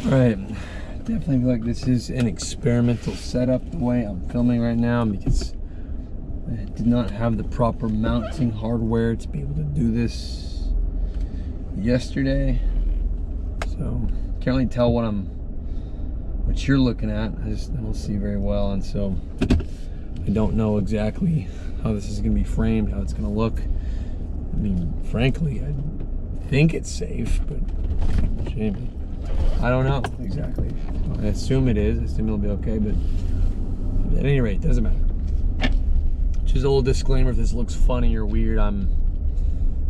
Right, definitely feel like this is an experimental setup the way I'm filming right now, because I did not have the proper mounting hardware to be able to do this yesterday. So can't really tell what you're looking at. I don't see very well, and so I don't know exactly how this is going to be framed, how it's going to look. I mean, frankly, I think it's safe, but Jamie, I don't know exactly. I assume it is. I assume it'll be okay, but at any rate, it doesn't matter. Just a little disclaimer: if this looks funny or weird,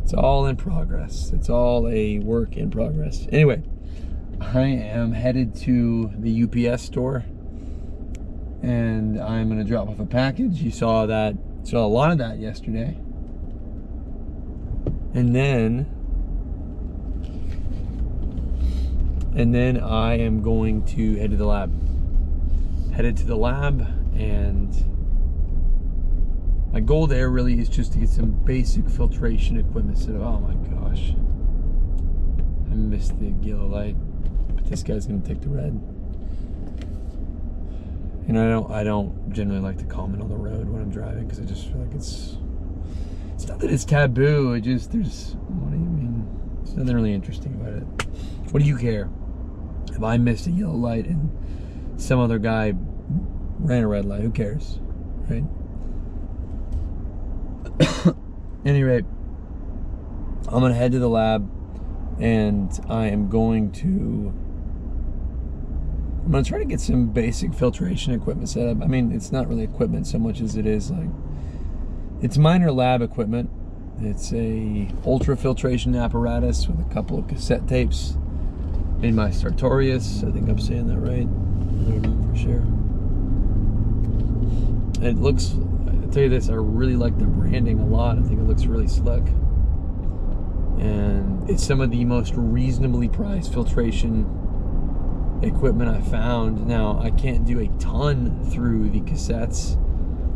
it's all in progress. It's all a work in progress. Anyway, I am headed to the UPS store, and I'm going to drop off a package. You saw a lot of that yesterday. And then I am going to head to the lab. Headed to the lab, and my goal there really is just to get some basic filtration equipment set up. Oh my gosh, I missed the yellow light, but this guy's gonna take the red. And I don't generally like to comment on the road when I'm driving, because I just feel like it's not that it's taboo. What do you mean? There's nothing really interesting about it. What do you care if I missed a yellow light and some other guy ran a red light? Who cares, right? Any rate, I'm gonna head to the lab, and I'm gonna try to get some basic filtration equipment set up. I mean, it's not really equipment so much as it is it's minor lab equipment. It's a ultra filtration apparatus with a couple of cassette tapes in my Sartorius. I think I'm saying that right. I don't know for sure. And it looks, I'll tell you this, I really like the branding a lot. I think it looks really slick. And it's some of the most reasonably priced filtration equipment I found. Now, I can't do a ton through the cassettes,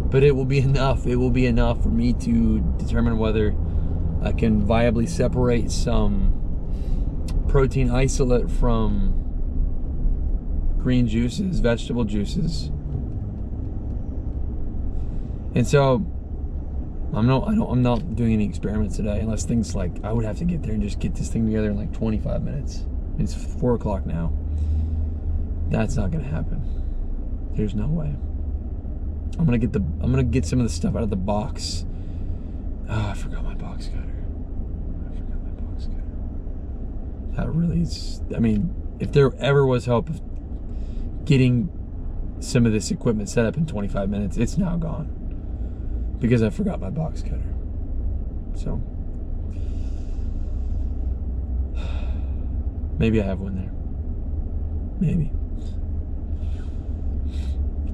but it will be enough. It will be enough for me to determine whether I can viably separate some protein isolate from green juices, vegetable juices. And so I'm not doing any experiments today, unless things like, I would have to get there and just get this thing together in like 25 minutes. It's 4 o'clock now. That's not gonna happen. There's no way. I'm gonna get some of the stuff out of the box. Oh, I forgot my box cutter. That really is, I mean, if there ever was hope of getting some of this equipment set up in 25 minutes, it's now gone, because I forgot my box cutter. So maybe I have one there. Maybe.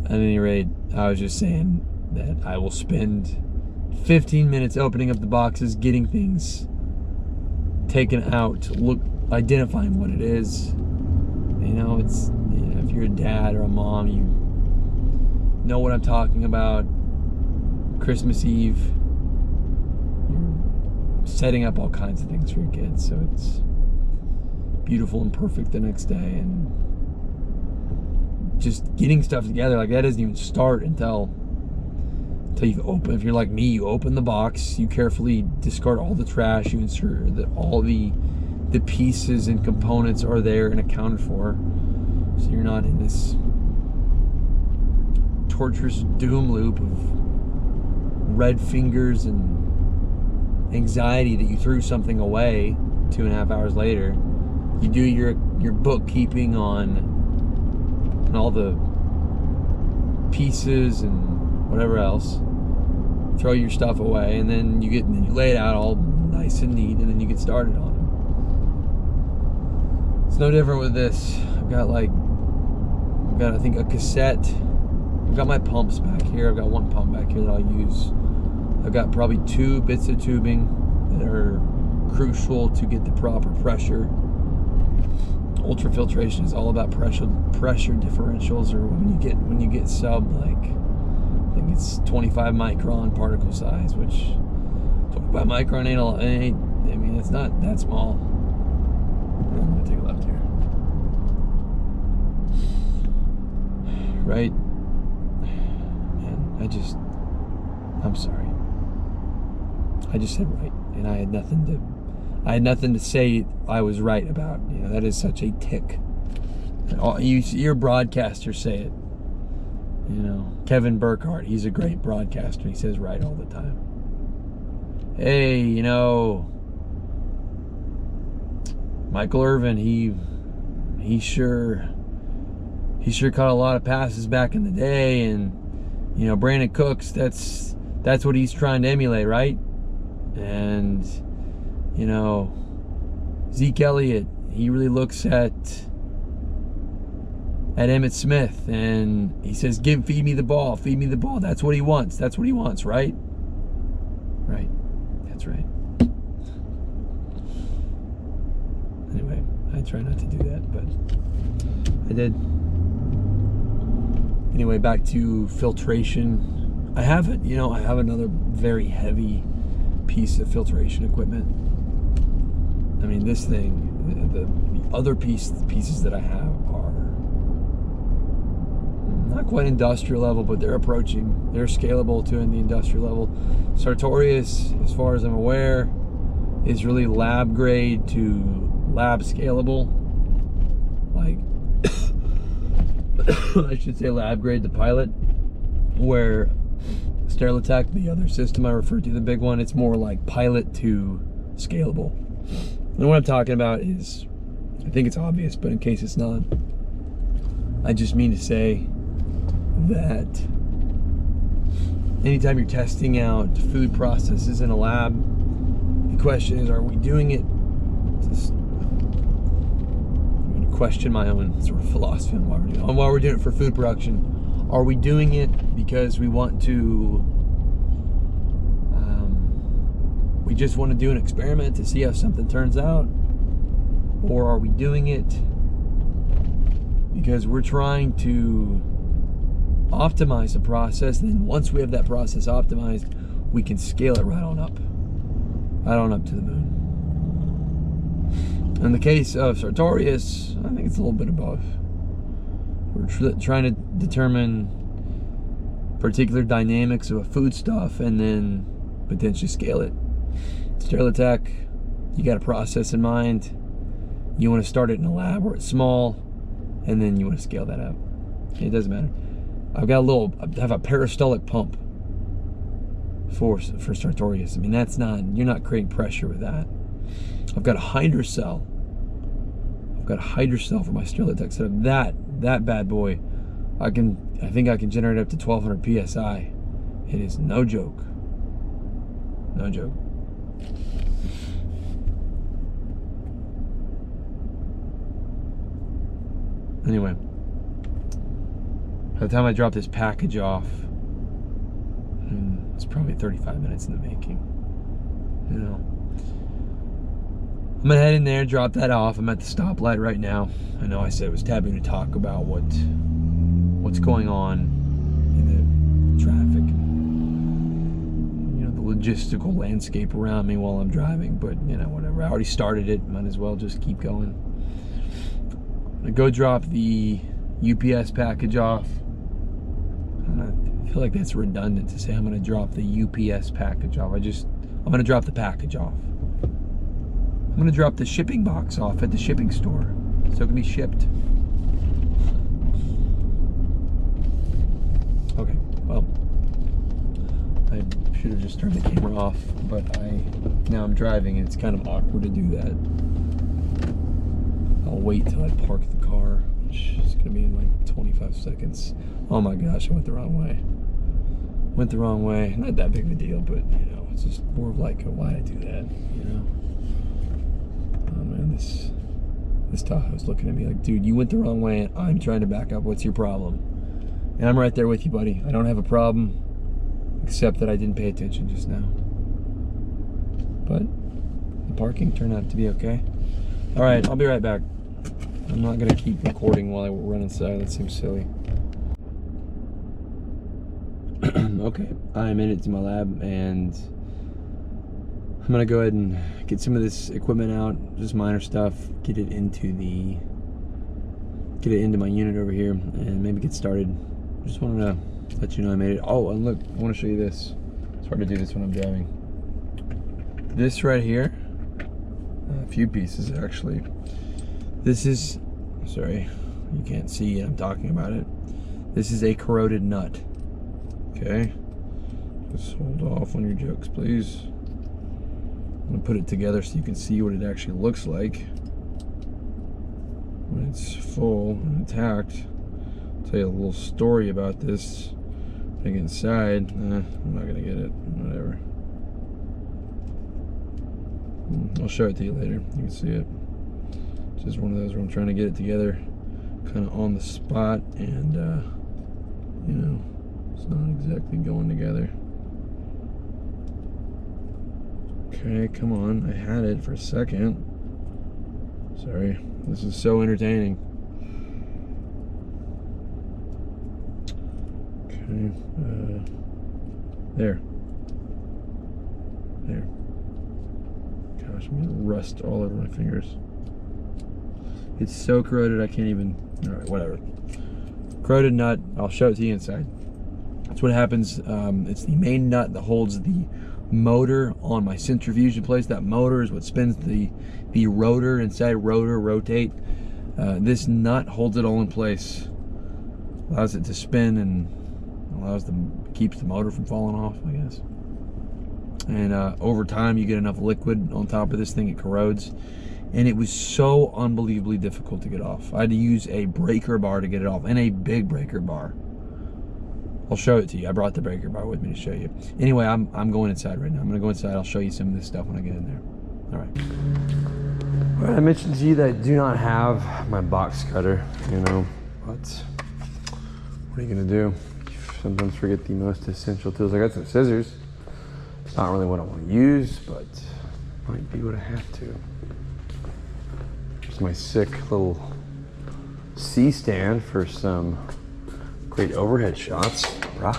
At any rate, I was just saying that I will spend 15 minutes opening up the boxes, getting things taken out, identifying what it is. If you're a dad or a mom, you know what I'm talking about. Christmas Eve, you're setting up all kinds of things for your kids, so it's beautiful and perfect the next day. And just getting stuff together like that doesn't even start until you've opened. If you're like me, you open the box, you carefully discard all the trash, you ensure that all the pieces and components are there and accounted for, so you're not in this torturous doom loop of red fingers and anxiety that you threw something away 2.5 hours later. You do your bookkeeping on all the pieces and whatever else, throw your stuff away, and then you lay it out all nice and neat, and then you get started on it. It's no different with this. I've got I think a cassette. I've got my pumps back here. I've got one pump back here that I'll use. I've got probably 2 bits of tubing that are crucial to get the proper pressure. Ultrafiltration is all about pressure differentials, or when you get sub, like, I think it's 25 micron particle size, which 25 micron ain't, I mean, it's not that small. I'm gonna take a left here. right? Man, I'm sorry. I just said right, and I had nothing to say I was right about. You know, that is such a tick. Your broadcasters say it. You know, Kevin Burkhardt, he's a great broadcaster. He says right all the time. Hey, you know, Michael Irvin, he sure caught a lot of passes back in the day, and you know, Brandon Cooks, that's what he's trying to emulate, right? And you know, Zeke Elliott, he really looks at Emmitt Smith, and he says, feed me the ball. That's what he wants. Right? Right. That's right. Anyway, I try not to do that, but I did. Anyway, back to filtration. I have another very heavy piece of filtration equipment. I mean, this thing, the other pieces that I have are not quite industrial level, but they're scalable to in the industrial level. Sartorius, as far as I'm aware, is really lab grade to lab scalable. Like, I should say lab grade to pilot, where Sterilitech, the other system I referred to, the big one, it's more like pilot to scalable. And what I'm talking about is, I think it's obvious, but in case it's not, I just mean to say that anytime you're testing out food processes in a lab, the question is, are we doing it? I'm going to question my own sort of philosophy on why we're doing it for food production. Are we doing it because we want to? We just want to do an experiment to see how something turns out, or are we doing it because we're trying to optimize the process, and then once we have that process optimized, we can scale it right on up to the moon. In the case of Sartorius, I think it's a little bit above. We're trying to determine particular dynamics of a foodstuff and then potentially scale it. Sterilitech, you got a process in mind. You want to start it in a lab where it's small, and then you want to scale that up. It doesn't matter. I have a peristaltic pump for Sartorius. I mean, you're not creating pressure with that. I've got a hydrocell. For my Sterilitech setup. That bad boy, I think I can generate up to 1200 PSI. It is no joke. No joke. Anyway, by the time I drop this package off, it's probably 35 minutes in the making. You know, I'm gonna head in there, drop that off. I'm at the stoplight right now. I know I said it was taboo to talk about what's going on in the traffic, you know, the logistical landscape around me while I'm driving, but you know, whatever. I already started it, might as well just keep going. I'm gonna go drop the UPS package off. I feel like that's redundant to say I'm gonna drop the UPS package off. I'm gonna drop the package off. I'm gonna drop the shipping box off at the shipping store so it can be shipped. Okay, well, I should have just turned the camera off, but now I'm driving and it's kind of awkward to do that. I'll wait till I park the car, which is gonna be in like 25 seconds. Oh my gosh, I went the wrong way. Not that big of a deal, but you know, it's just more of like, why did I do that, you know? Oh man, this Tahoe's looking at me like, dude, you went the wrong way and I'm trying to back up. What's your problem? And I'm right there with you, buddy. I don't have a problem, except that I didn't pay attention just now. But the parking turned out to be okay. All right, I'll be right back. I'm not gonna keep recording while I run inside. That seems silly. Okay, I'm in it to my lab, and I'm gonna go ahead and get some of this equipment out, just minor stuff, get it into my unit over here, and maybe get started Just wanted to let you know I made it. Oh, and look, I want to show you this. It's hard to do this when I'm driving. This right here, a few pieces actually. This is, sorry, you can't see I'm talking about it. This is a corroded nut. Okay, just hold off on your jokes, please. I'm gonna put it together so you can see what it actually looks like when it's full and intact. I'll tell you a little story about this. When I get inside, I'm not gonna get it, whatever. I'll show it to you later, you can see it. It's just one of those where I'm trying to get it together kind of on the spot, and you know, it's not exactly going together. Okay, come on, I had it for a second. Sorry, this is so entertaining. Okay, there. Gosh, I'm gonna rust all over my fingers. It's so corroded I can't even, all right, whatever. Corroded nut, I'll show it to you inside. That's what happens. It's the main nut that holds the motor on my centrifugal place. That motor is what spins the rotor inside. Rotor rotate. This nut holds it all in place, allows it to spin, and keeps the motor from falling off, I guess. And over time you get enough liquid on top of this thing, it corrodes. And it was so unbelievably difficult to get off. I had to use a breaker bar to get it off, and a big breaker bar. I'll show it to you. I brought the breaker bar with me to show you. Anyway, I'm going inside right now. I'm gonna go inside. I'll show you some of this stuff when I get in there. All right. All right, I mentioned to you that I do not have my box cutter, you know, but what are you gonna do? You sometimes forget the most essential tools. I got some scissors. It's not really what I want to use, but might be what I have to. Here's my sick little C-stand for some great overhead shots. Bruh.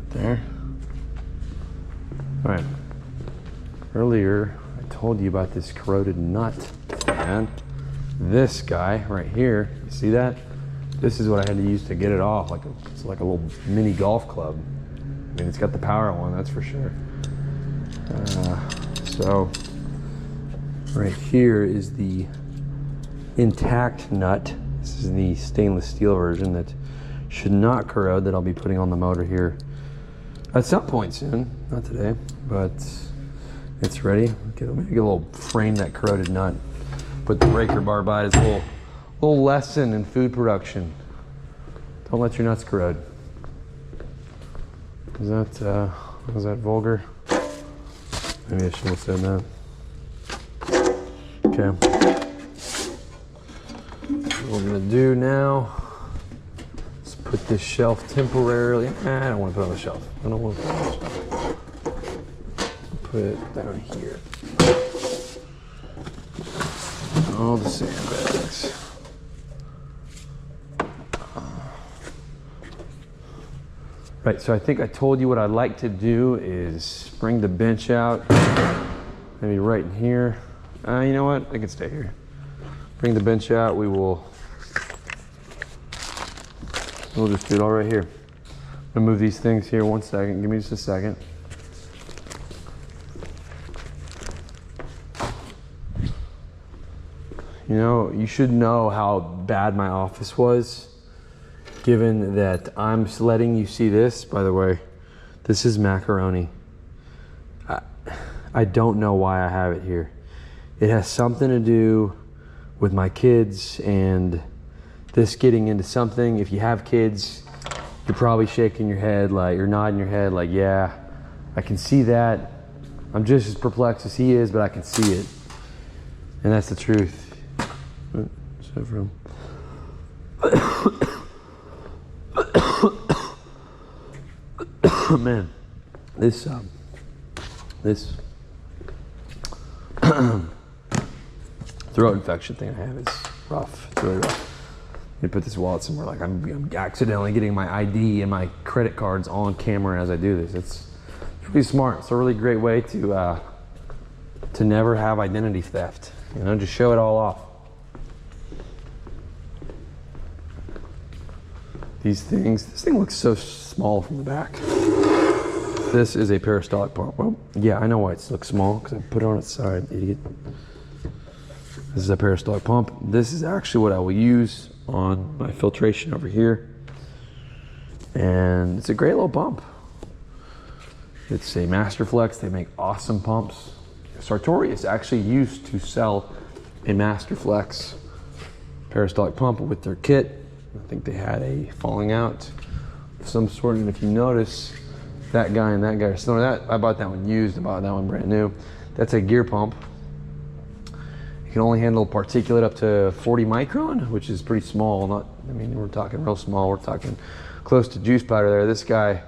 There. All right. Earlier, I told you about this corroded nut, and this guy right here, you see that? This is what I had to use to get it off. It's like a little mini golf club. I mean, it's got the power one, that's for sure. So right here is the intact nut. This is the stainless steel version that should not corrode, that I'll be putting on the motor here at some point soon. Not today, but it's ready. Get a little frame that corroded nut. Put the breaker bar by it. It's a little lesson in food production. Don't let your nuts corrode. Is that vulgar? Maybe I shouldn't have said that. Okay. What we're gonna do now is put this shelf temporarily. I don't want to put it on the shelf. I don't want to put it on the shelf. Put it down here. All the sandbags. Right, so I think I told you what I'd like to do is bring the bench out, maybe right in here. You know what, I can stay here. Bring the bench out, we'll just do it all right here. I'm gonna move these things here 1 second, give me just a second. You know, you should know how bad my office was, given that I'm letting you see this. By the way, this is macaroni. I don't know why I have it here. It has something to do with my kids and this getting into something. If you have kids, you're probably shaking your head, like you're nodding your head like, yeah, I can see that. I'm just as perplexed as he is, but I can see it. And that's the truth. So from man, this throat infection thing I have is rough. It's really rough. You put this wallet somewhere, like I'm accidentally getting my ID and my credit cards on camera as I do this. It's really smart. It's a really great way to never have identity theft. You know, just show it all off. these things. This thing looks so small from the back. This is a peristaltic pump. Well, yeah, I know why it looks small, because I put it on its side, idiot. This is a peristaltic pump. This is actually what I will use on my filtration over here. And it's a great little pump. It's a Masterflex. They make awesome pumps. Sartorius actually used to sell a Masterflex peristaltic pump with their kit. I think they had a falling out of some sort, and if you notice, that guy and that guy are similar. That I bought that one used, I bought that one brand new. That's a gear pump. You can only handle particulate up to 40 micron, which is pretty small. Not, I mean, we're talking real small. We're talking close to juice powder there. This guy,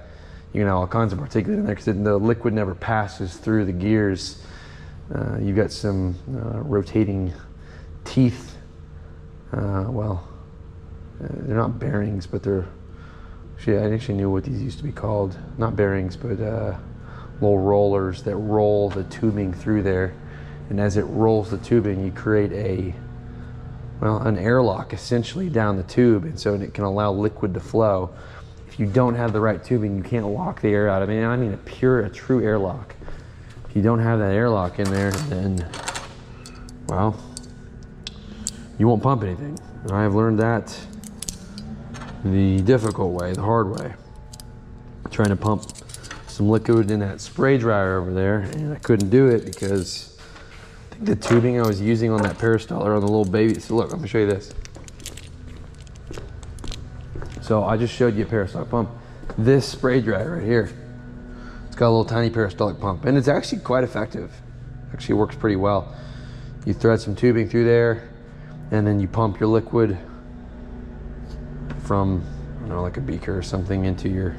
you know, all kinds of particulate in there because the liquid never passes through the gears. You've got some rotating teeth. Well, they're not bearings, but they're, I actually knew what these used to be called. Not bearings, but little rollers that roll the tubing through there. And as it rolls the tubing, you create an airlock essentially down the tube, and so it can allow liquid to flow. If you don't have the right tubing, you can't lock the air out. I mean a true airlock. If you don't have that airlock in there, then, well, you won't pump anything. And I have learned that the difficult way, the hard way. Trying to pump some liquid in that spray dryer over there, and I couldn't do it because I think the tubing I was using on that peristaltic, or on the little baby. So look, I'm gonna show you this. So I just showed you a peristaltic pump. This spray dryer right here, it's got a little tiny peristaltic pump, and it's actually quite effective. Actually works pretty well. You thread some tubing through there, and then you pump your liquid from, I don't know, like a beaker or something into your,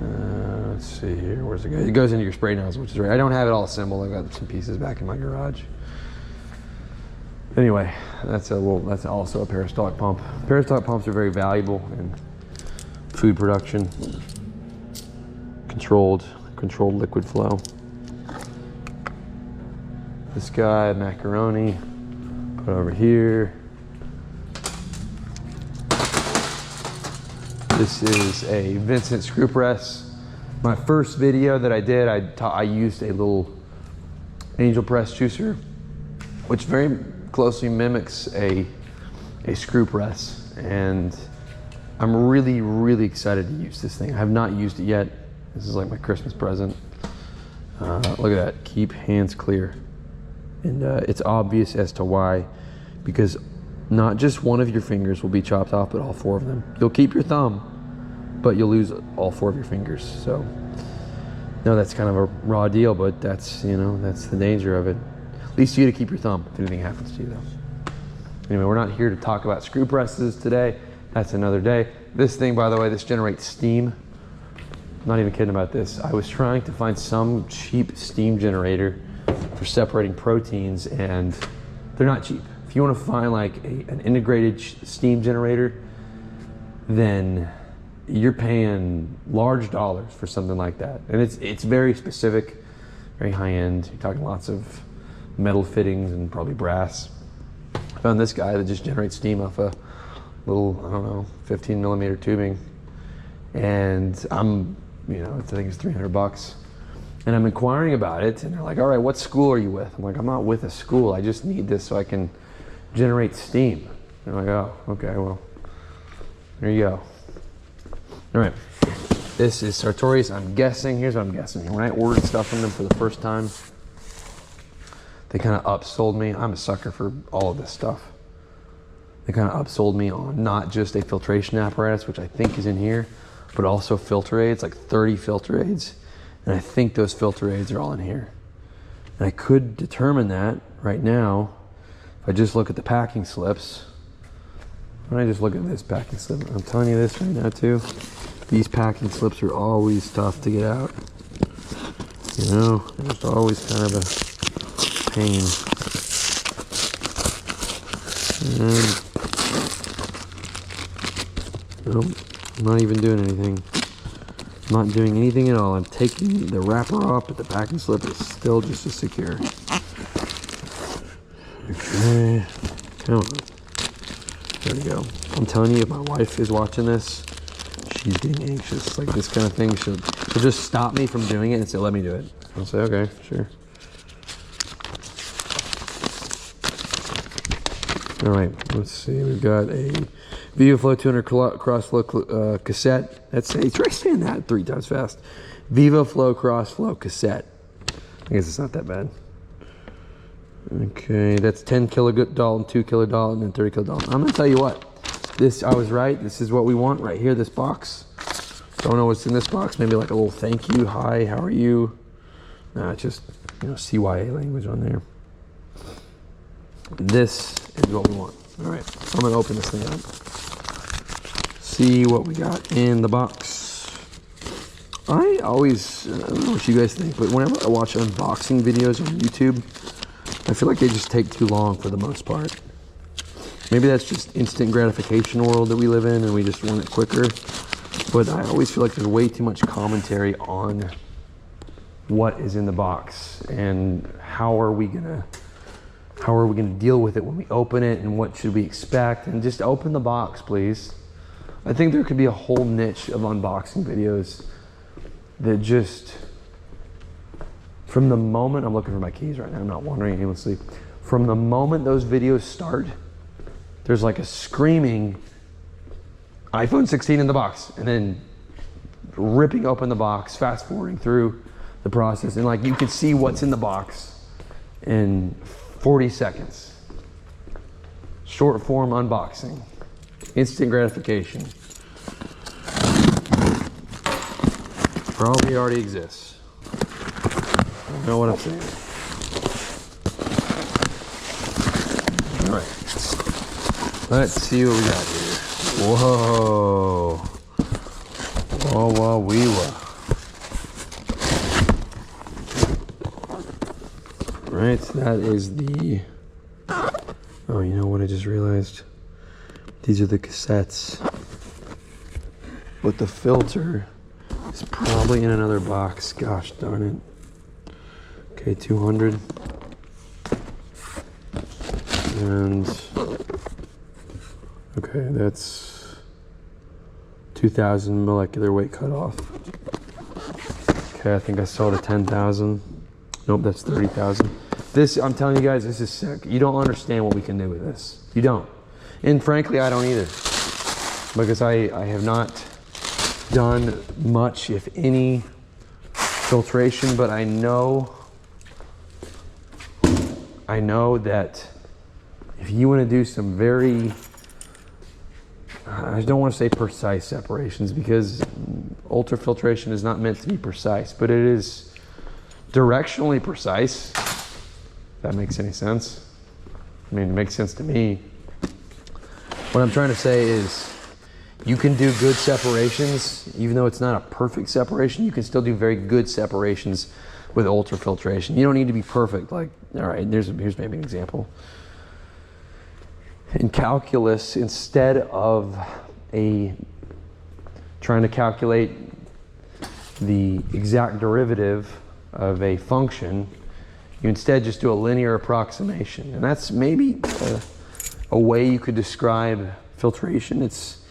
let's see here, where's it go? It goes into your spray nozzle, which is right. I don't have it all assembled. I've got some pieces back in my garage. Anyway, that's also a peristaltic pump. Peristaltic pumps are very valuable in food production. Controlled liquid flow. This guy, macaroni, put over here. This is a Vincent screw press. My first video that I did, I used a little angel press juicer, which very closely mimics a screw press, and I'm really, really excited to use this thing. I have not used it yet. This is like my Christmas present. Look at that, keep hands clear. And it's obvious as to why, because not just one of your fingers will be chopped off, but all four of them. You'll keep your thumb, but you'll lose all four of your fingers. So, no, that's kind of a raw deal, but that's, you know, that's the danger of it. At least you get to keep your thumb if anything happens to you, though. Anyway, we're not here to talk about screw presses today. That's another day. This thing, by the way, this generates steam. I'm not even kidding about this. I was trying to find some cheap steam generator for separating proteins, and they're not cheap. If you want to find like an integrated steam generator, then you're paying large dollars for something like that. And it's very specific, very high end. You're talking lots of metal fittings and probably brass. I found this guy that just generates steam off a little, I don't know, 15 millimeter tubing. And I'm, you know, I think it's $300. And I'm inquiring about it, and they're like, all right, what school are you with? I'm like, I'm not with a school. I just need this so I can generate steam. And I'm like, oh, okay, well, there you go. All right, this is Sartorius. I'm guessing, here's what I'm guessing. When I ordered stuff from them for the first time, they kind of upsold me. I'm a sucker for all of this stuff. They kind of upsold me on not just a filtration apparatus, which I think is in here, but also filter aids, like 30 filter aids. And I think those filter aids are all in here. And I could determine that right now if I just look at the packing slips. When I just look at this packing slip, I'm telling you this right now too, these packing slips are always tough to get out. You know, it's always kind of a pain. And, nope, I'm not even doing anything. I'm not doing anything at all. I'm taking the wrapper off, but the packing slip is still just as secure. Okay, come on. There we go. I'm telling you, if my wife is watching this, she's getting anxious. Like this kind of thing, she'll just stop me from doing it and say, let me do it. I'll say, okay, sure. All right, let's see. We've got a VivaFlow 200 crossflow cassette. That's try saying that 3 times fast. VivaFlow crossflow cassette. I guess it's not that bad. Okay, that's 10 kilodalton, 2 kilodalton, and 30 kilodalton. I'm gonna tell you what. This, I was right. This is what we want right here. This box. Don't know what's in this box. Maybe like a little thank you. Hi, how are you? Nah, it's just, you know, CYA language on there. This is what we want. All right, so I'm gonna open this thing up. See what we got in the box. I always, I don't know what you guys think, but whenever I watch unboxing videos on YouTube, I feel like they just take too long for the most part. Maybe that's just instant gratification world that we live in and we just want it quicker. But I always feel like there's way too much commentary on what is in the box and how are we gonna deal with it when we open it and what should we expect, and just open the box, please. I think there could be a whole niche of unboxing videos that just, from the moment, I'm looking for my keys right now, I'm not wandering aimlessly. From the moment those videos start, there's like a screaming iPhone 16 in the box, and then ripping open the box, fast forwarding through the process, and like you can see what's in the box in 40 seconds. Short form unboxing, instant gratification. Probably already exists. I know what I'm saying. All right, let's see what we got here. Whoa. Whoa, whoa, wee, whoa. Right, so that is the, oh, you know what I just realized? These are the cassettes. But the filter is probably in another box. Gosh darn it. Okay, 200. And, okay, that's 2,000 molecular weight cutoff. Okay, I think I saw the 10,000. Nope, that's 30,000. This, I'm telling you guys, this is sick. You don't understand what we can do with this. You don't. And frankly, I don't either. Because I have not done much, if any, filtration, but I know that if you want to do some very, I don't want to say precise separations, because ultrafiltration is not meant to be precise, but it is directionally precise. If that makes any sense. I mean, it makes sense to me. What I'm trying to say is you can do good separations, even though it's not a perfect separation, you can still do very good separations with ultrafiltration. You don't need to be perfect. Like, all right, here's maybe an example. In calculus, instead of trying to calculate the exact derivative of a function, you instead just do a linear approximation. And that's maybe a way you could describe filtration. It's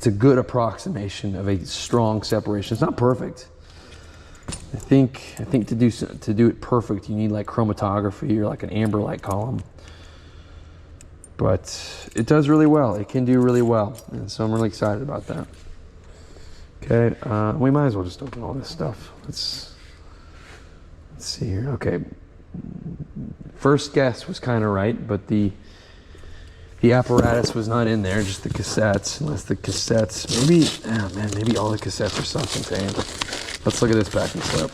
a good approximation of a strong separation. It's not perfect. I think to do it perfect, you need like chromatography or like an amber light column. But it does really well. It can do really well. And so I'm really excited about that. Okay, we might as well just open all this stuff. Let's see here. Okay, first guess was kind of right, but the apparatus was not in there, just the cassettes. Unless the cassettes, maybe, oh man, maybe all the cassettes are self-contained. Let's look at this packing slip.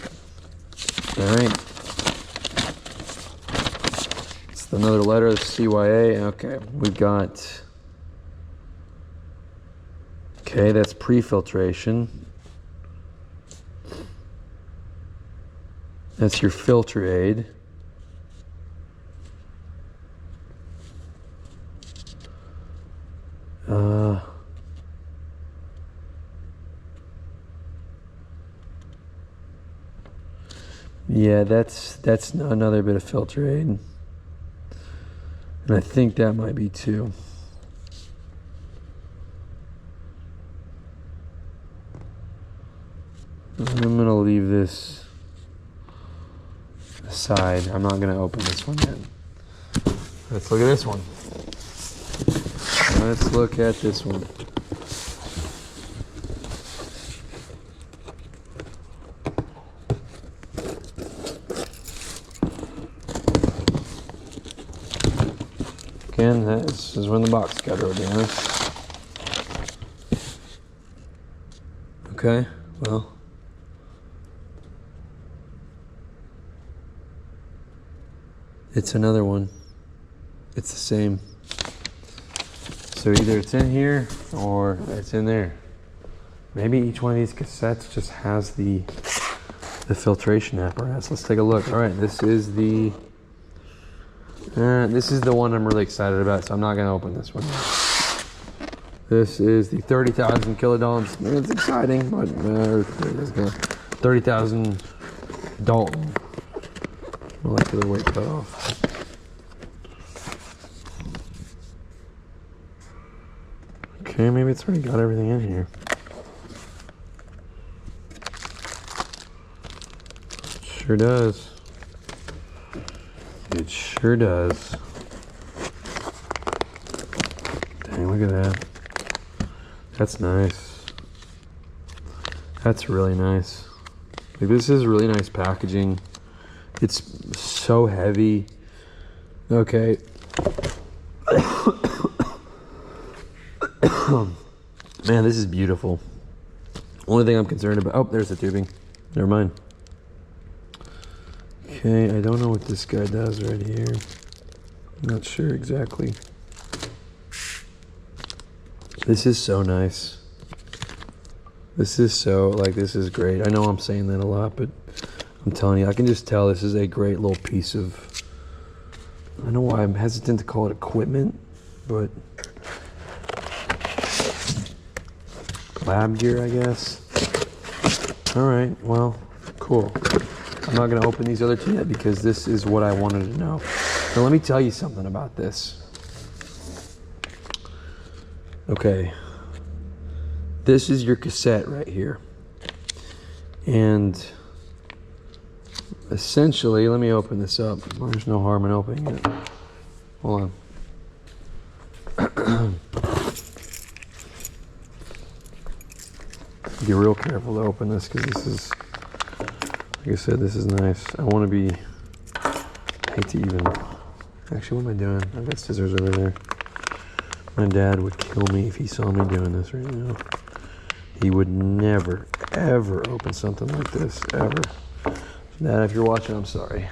All right. It's another letter, the CYA. Okay, we got, okay, that's pre-filtration. That's your filter aid. Yeah, that's another bit of filter aid. And I think that might be two. I'm gonna leave this aside. I'm not gonna open this one yet. Let's look at this one. Let's look at this one. Again, this is when the box got organized. Okay, well. It's another one. It's the same. So either it's in here or it's in there. Maybe each one of these cassettes just has the filtration apparatus. Let's take a look. All right, this is the one I'm really excited about, so I'm not gonna open this one. This is the 30,000 kilodaltons. It's exciting, but 30,000 Dalton molecular weight cutoff. Okay, maybe it's already got everything in here. Sure does. It sure does. Dang, look at that. That's nice. That's really nice. Like, this is really nice packaging. It's so heavy. Okay. Man, this is beautiful. Only thing I'm concerned about, oh, there's the tubing. Never mind. Okay, I don't know what this guy does right here. I'm not sure exactly. This is so nice. This is so, like, this is great. I know I'm saying that a lot, but I'm telling you, I can just tell this is a great little piece of, I don't know why I'm hesitant to call it equipment, but lab gear, I guess. All right, well, cool. I'm not gonna open these other two yet because this is what I wanted to know. Now let me tell you something about this. Okay, this is your cassette right here. And essentially, let me open this up. There's no harm in opening it. Hold on. Be real careful to open this because this is, like I said, this is nice. I want to be, I hate to even, actually, what am I doing? I've got scissors over there. My dad would kill me if he saw me doing this right now. He would never, ever open something like this, ever. Dad, if you're watching, I'm sorry.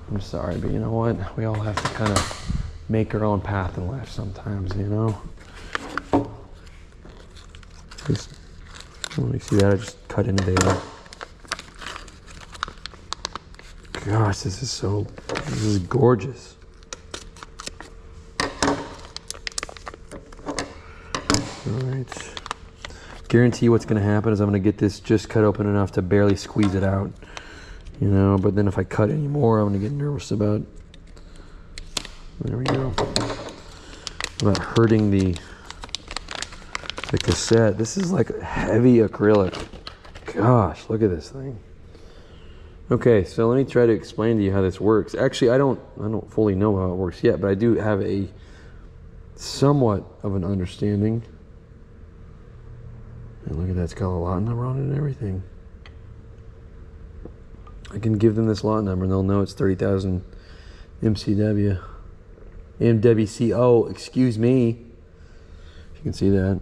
I'm sorry, but you know what? We all have to kind of make our own path in life sometimes, you know? Just, let me see that, I just cut into there. Gosh, this is gorgeous. All right. Guarantee what's gonna happen is I'm gonna get this just cut open enough to barely squeeze it out. You know, but then if I cut any more, I'm gonna get nervous about, there we go, about hurting the cassette. This is like heavy acrylic. Gosh, look at this thing. Okay, so let me try to explain to you how this works. Actually, I don't fully know how it works yet, but I do have a somewhat of an understanding. And look at that, it's got a lot number on it and everything. I can give them this lot number and they'll know it's 30,000 MCW. MWC, oh, excuse me. If you can see that.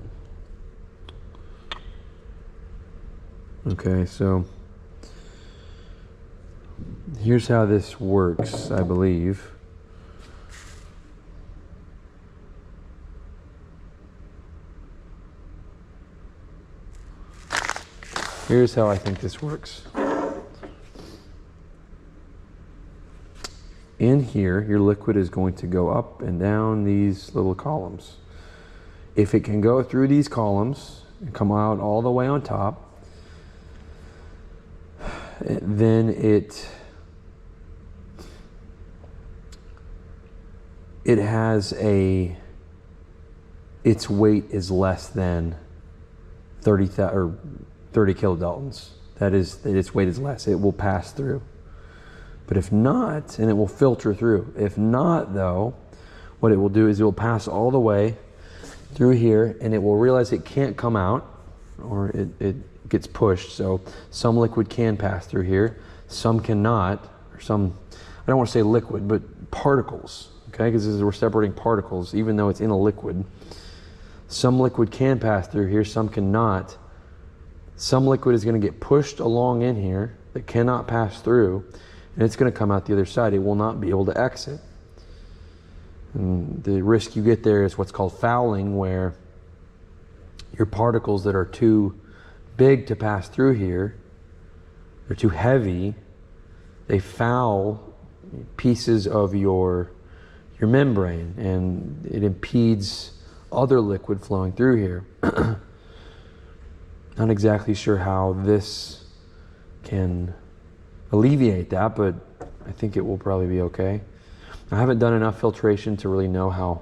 Okay, so here's how this works, I believe. Here's how I think this works. In here, your liquid is going to go up and down these little columns. If it can go through these columns and come out all the way on top, then it has its weight is less than 30,000 or 30 kilodaltons. That is, its weight is less. It will pass through. But if not, and it will filter through. If not, though, what it will do is it will pass all the way through here, and it will realize it can't come out, or it gets pushed. So some liquid can pass through here, some cannot, or some, I don't want to say liquid, but particles, okay? Because we're separating particles, even though it's in a liquid. Some liquid can pass through here, some cannot. Some liquid is going to get pushed along in here that cannot pass through, and it's going to come out the other side. It will not be able to exit. And the risk you get there is what's called fouling, where your particles that are too big to pass through here, they're too heavy, they foul pieces of your membrane, and it impedes other liquid flowing through here. Not exactly sure how this can alleviate that, but I think it will probably be okay. I haven't done enough filtration to really know how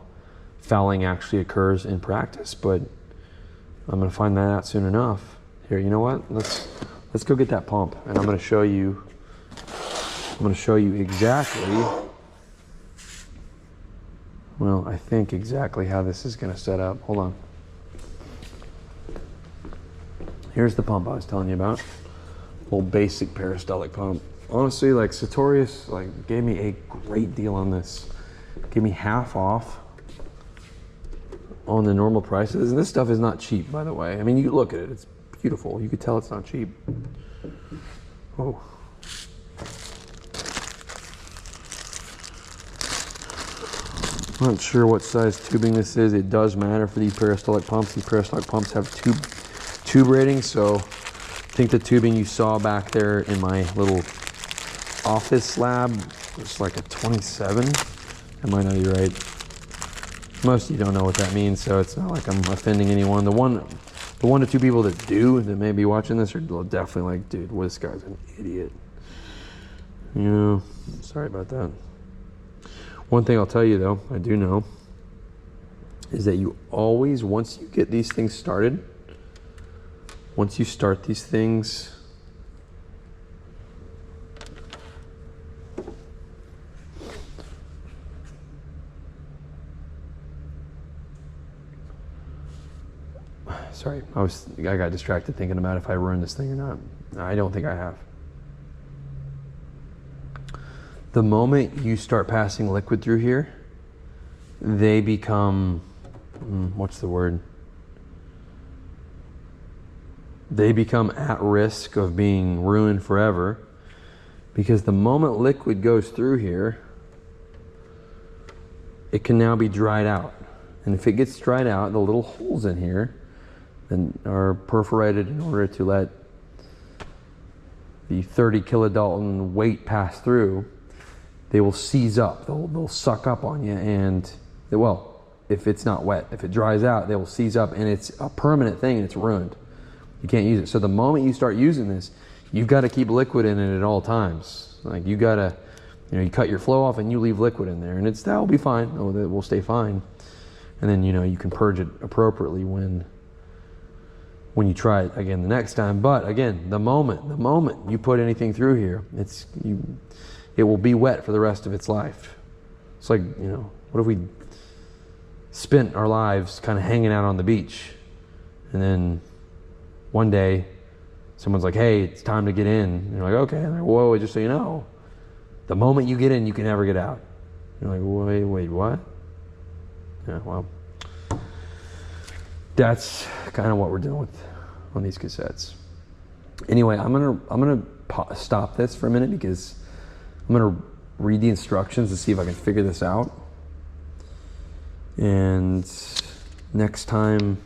fouling actually occurs in practice, but I'm going to find that out soon enough. Here, you know what? Let's go get that pump, and I'm going to show you. I'm going to show you exactly. Well, I think exactly how this is going to set up. Hold on. Here's the pump I was telling you about. Old basic peristaltic pump. Honestly, like Sartorius, like gave me a great deal on this. Gave me half off on the normal prices. And this stuff is not cheap, by the way. I mean, you look at it, it's beautiful. You could tell it's not cheap. Oh. Not sure what size tubing this is. It does matter for these peristaltic pumps. These peristaltic pumps have tube ratings, so I think the tubing you saw back there in my little office lab was like a 27. I might not be right. Most of you don't know what that means, so it's not like I'm offending anyone. The one to two people that do, that may be watching this, are definitely like, dude, well, this guy's an idiot. You know, sorry about that. One thing I'll tell you though, I do know, is that you always, once you get these things started, once you start these things, sorry, I got distracted thinking about if I ruined this thing or not. I don't think I have. The moment you start passing liquid through here, they become, what's the word? They become at risk of being ruined forever, because the moment liquid goes through here, it can now be dried out. And if it gets dried out, the little holes in here then are perforated in order to let the 30 kilodalton weight pass through. They will seize up, they'll suck up on you, and well, if it's not wet, if it dries out, they will seize up, and it's a permanent thing, and it's ruined. You can't use it. So the moment you start using this, you've got to keep liquid in it at all times. Like you gotta, you cut your flow off and you leave liquid in there, and that'll be fine. Oh, it will stay fine. And then you can purge it appropriately when you try it again the next time. But again, the moment you put anything through here, it will be wet for the rest of its life. It's like, what if we spent our lives kind of hanging out on the beach, and then one day someone's like, hey, it's time to get in. And you're like, okay. And they're like, whoa, just so you know, the moment you get in, you can never get out. You're like, wait, what? Yeah, well, that's kind of what we're dealing with on these cassettes. Anyway, I'm gonna stop this for a minute, because I'm gonna read the instructions to see if I can figure this out. And next time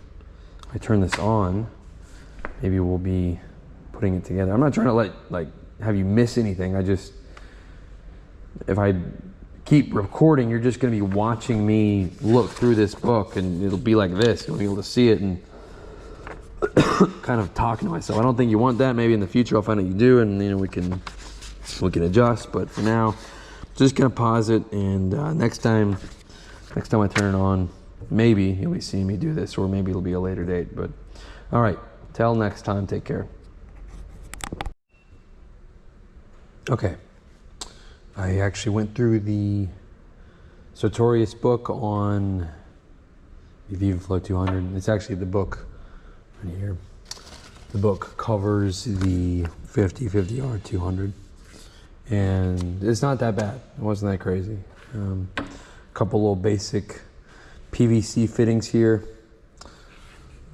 I turn this on, maybe we'll be putting it together. I'm not trying to have you miss anything. If I keep recording, you're just going to be watching me look through this book, and it'll be like this. You'll be able to see it and kind of talking to myself. I don't think you want that. Maybe in the future I'll find out you do, and we can adjust. But for now, just going to pause it, and next time I turn it on, maybe you'll be seeing me do this, or maybe it'll be a later date. But all right, till next time, take care. Okay, I actually went through the Sartorius book on the Viva Flow 200. It's actually the book right here. The book covers the 50/50R 200, and it's not that bad. It wasn't that crazy. A couple little basic PVC fittings here,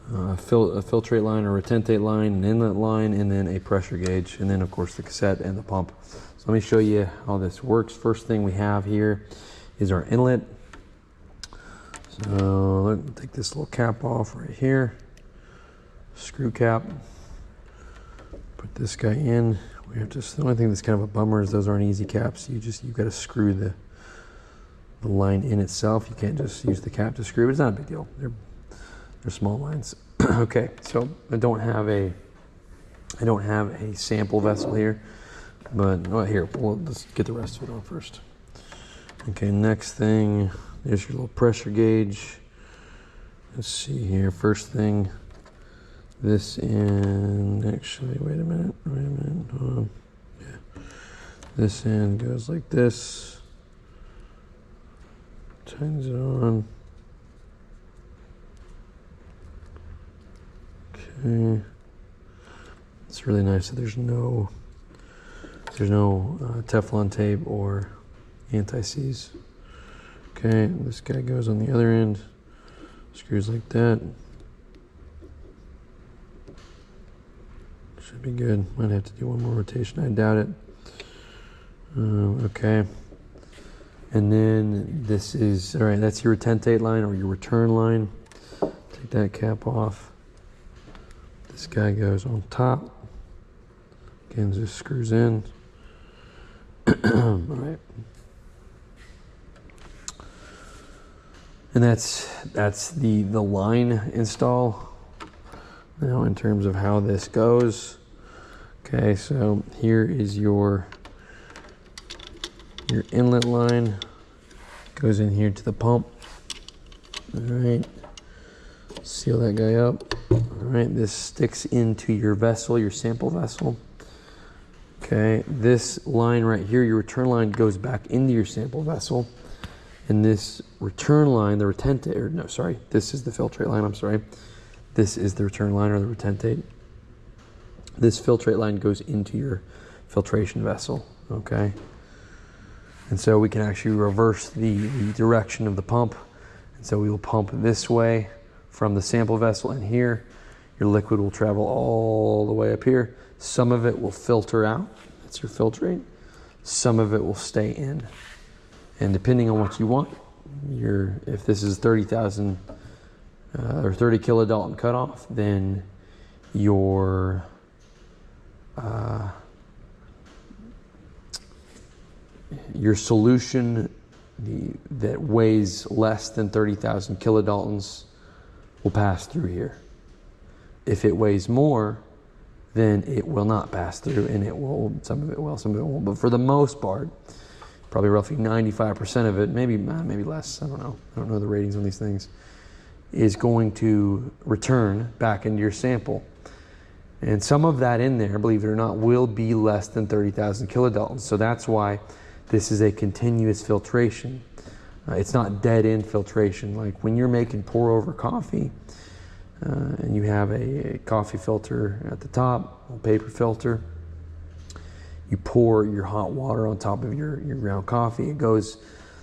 a filtrate line or retentate line, an inlet line, and then a pressure gauge, and then of course the cassette and the pump. So let me show you how this works. First thing we have here is our inlet. So let me take this little cap off right here. Screw cap. Put this guy in. We have just, the only thing that's kind of a bummer is those aren't easy caps. You've got to screw the line in itself. You can't just use the cap to screw. It's not a big deal. They're small lines. Okay, so I don't have a sample vessel here, but here, let's get the rest of it on first. Okay, next thing, there's your little pressure gauge. Let's see here. First thing, this end, actually, wait a minute, hold on. Yeah. This end goes like this. Tightens it on. Okay. It's really nice that there's no Teflon tape or anti-seize. Okay, this guy goes on the other end. Screws like that. Should be good. Might have to do one more rotation. I doubt it. Okay. And then this is, all right, that's your retentate line or your return line. Take that cap off. This guy goes on top. Again, just screws in. All right. And that's the line install. Now in terms of how this goes. Okay, so here is your inlet line. Goes in here to the pump. All right. Seal that guy up. All right, this sticks into your vessel, your sample vessel. Okay, this line right here, your return line, goes back into your sample vessel. And this return line, the retentate, or no, sorry, this is the filtrate line, I'm sorry. This is the return line or the retentate. This filtrate line goes into your filtration vessel, okay? And so we can actually reverse the direction of the pump. And so we will pump this way from the sample vessel, and here your liquid will travel all the way up here. Some of it will filter out, that's your filtrate. Some of it will stay in. And depending on what you want, if this is 30,000 or 30 kilodalton cutoff, then your solution that weighs less than 30,000 kilodaltons will pass through here. If it weighs more, then it will not pass through, and it will, some of it will, some of it won't. But for the most part, probably roughly 95% of it, maybe less, I don't know. I don't know the ratings on these things, is going to return back into your sample. And some of that in there, believe it or not, will be less than 30,000 kilodaltons. So that's why this is a continuous filtration. It's not dead-end filtration. Like when you're making pour-over coffee, and you have a coffee filter at the top, a paper filter, you pour your hot water on top of your ground coffee. It goes,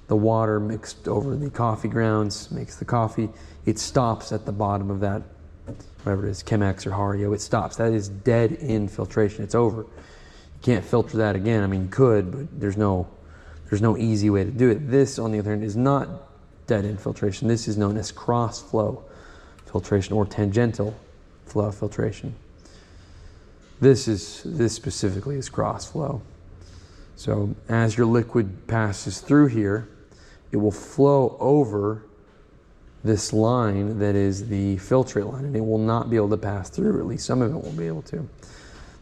the water mixed over the coffee grounds, makes the coffee. It stops at the bottom of that, whatever it is, Chemex or Hario, it stops. That is dead-end filtration. It's over. You can't filter that again. I mean, you could, but there's no easy way to do it. This, on the other hand, is not dead-end filtration. This is known as cross-flow filtration or tangential flow filtration. This specifically is cross-flow. So as your liquid passes through here, it will flow over this line that is the filtrate line, and it will not be able to pass through, or at least some of it won't be able to.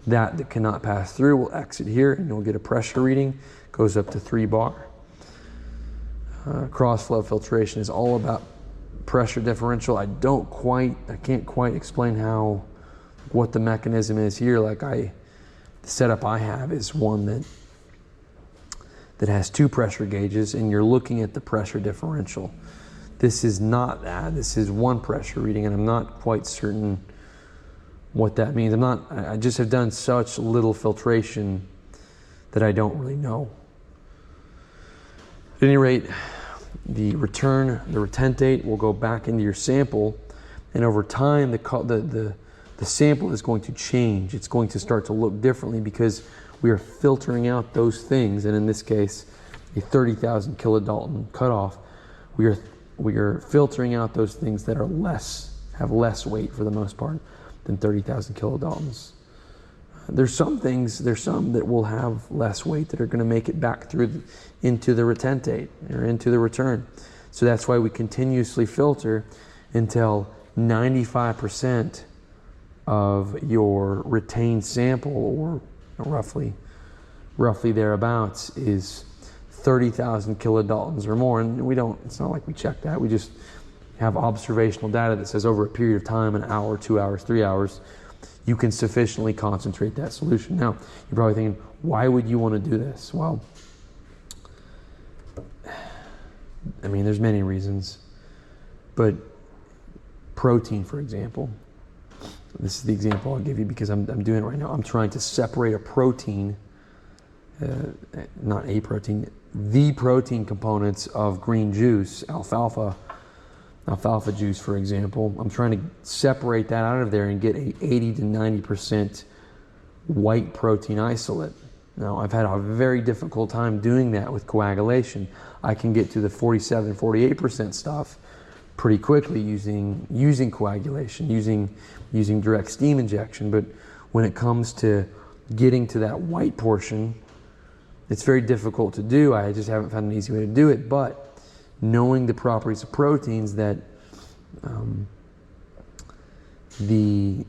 That cannot pass through will exit here, and you'll get a pressure reading, goes up to 3 bar. Cross-flow filtration is all about pressure differential. I can't quite explain what the mechanism is here. The setup I have is one that that has 2 pressure gauges, and you're looking at the pressure differential. This is not that. This is 1 pressure reading, and I'm not quite certain what that means. I just have done such little filtration that I don't really know. At any rate, the retentate will go back into your sample, and over time the sample is going to change. It's going to start to look differently because we are filtering out those things, and in this case, a 30,000 kilodalton cutoff. We are filtering out those things that are have less weight for the most part than 30,000 kilodaltons. There's some that will have less weight that are going to make it back through into the retentate or into the return. So that's why we continuously filter until 95% of your retained sample, or roughly thereabouts, is 30,000 kilodaltons or more. And it's not like we check that. We just have observational data that says over a period of time, an hour, 2 hours, 3 hours, you can sufficiently concentrate that solution. Now, you're probably thinking, why would you want to do this? Well, I mean, there's many reasons, but protein, for example, this is the example I'll give you because I'm doing it right now. I'm trying to separate a protein, not a protein, the protein components of green juice, alfalfa juice, for example. I'm trying to separate that out of there and get a 80 to 90% white protein isolate. Now, I've had a very difficult time doing that with coagulation. I can get to the 47, 48% stuff pretty quickly using coagulation, using direct steam injection. But when it comes to getting to that white portion, it's very difficult to do. I just haven't found an easy way to do it. But knowing the properties of proteins, that the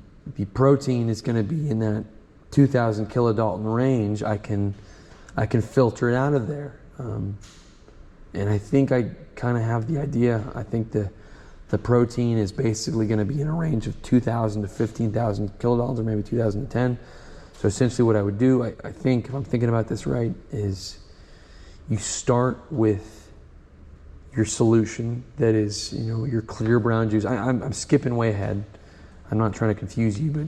protein is going to be in that 2,000 kilodalton range, I can filter it out of there. And I think I kind of have the idea. I think the protein is basically going to be in a range of 2,000 to 15,000 kilodaltons, or maybe 2010. So essentially what I would do, I think, if I'm thinking about this right, is you start with your solution that is, your clear brown juice. I'm skipping way ahead. I'm not trying to confuse you, but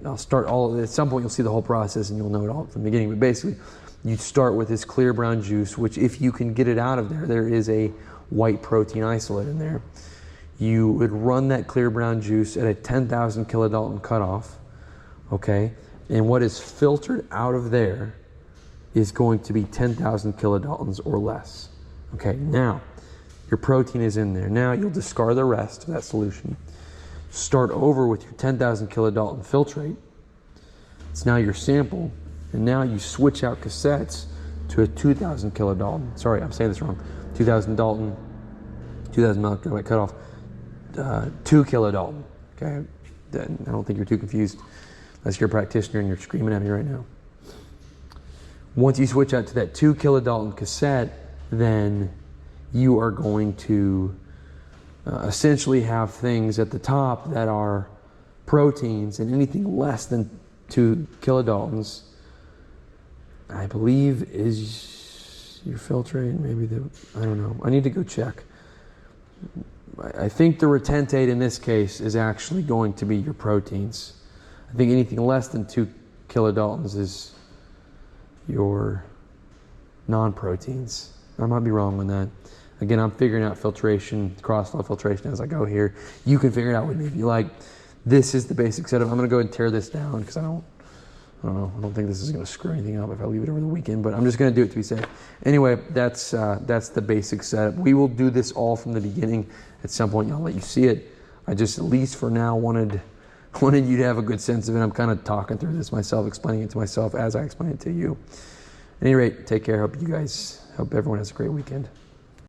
I'll start at some point you'll see the whole process and you'll know it all from the beginning. But basically, you start with this clear brown juice, which if you can get it out of there, there is a white protein isolate in there. You would run that clear brown juice at a 10,000 kilodalton cutoff, okay? And what is filtered out of there is going to be 10,000 kilodaltons or less. Okay, now your protein is in there. Now you'll discard the rest of that solution. Start over with your 10,000 kilodalton filtrate. It's now your sample. And now you switch out cassettes to a 2,000 kilodalton. Sorry, I'm saying this wrong. 2,000 Dalton, 2,000 millicurie cutoff, 2 kilodalton. Okay, I don't think you're too confused unless you're a practitioner and you're screaming at me right now. Once you switch out to that 2 kilodalton cassette, then you are going to essentially have things at the top that are proteins, and anything less than 2 kilodaltons, I believe, is your filtrate. Maybe I don't know. I need to go check. I think the retentate in this case is actually going to be your proteins. I think anything less than 2 kilodaltons is your non-proteins. I might be wrong on that. Again, I'm figuring out filtration, cross-flow filtration as I go here. You can figure it out with me if you like. This is the basic setup. I'm going to go ahead and tear this down because I don't know. I don't think this is going to screw anything up if I leave it over the weekend, but I'm just going to do it to be safe. Anyway, that's the basic setup. We will do this all from the beginning. At some point, I'll let you see it. I just, at least for now, wanted you to have a good sense of it. I'm kind of talking through this myself, explaining it to myself as I explain it to you. At any rate, take care. Hope everyone has a great weekend.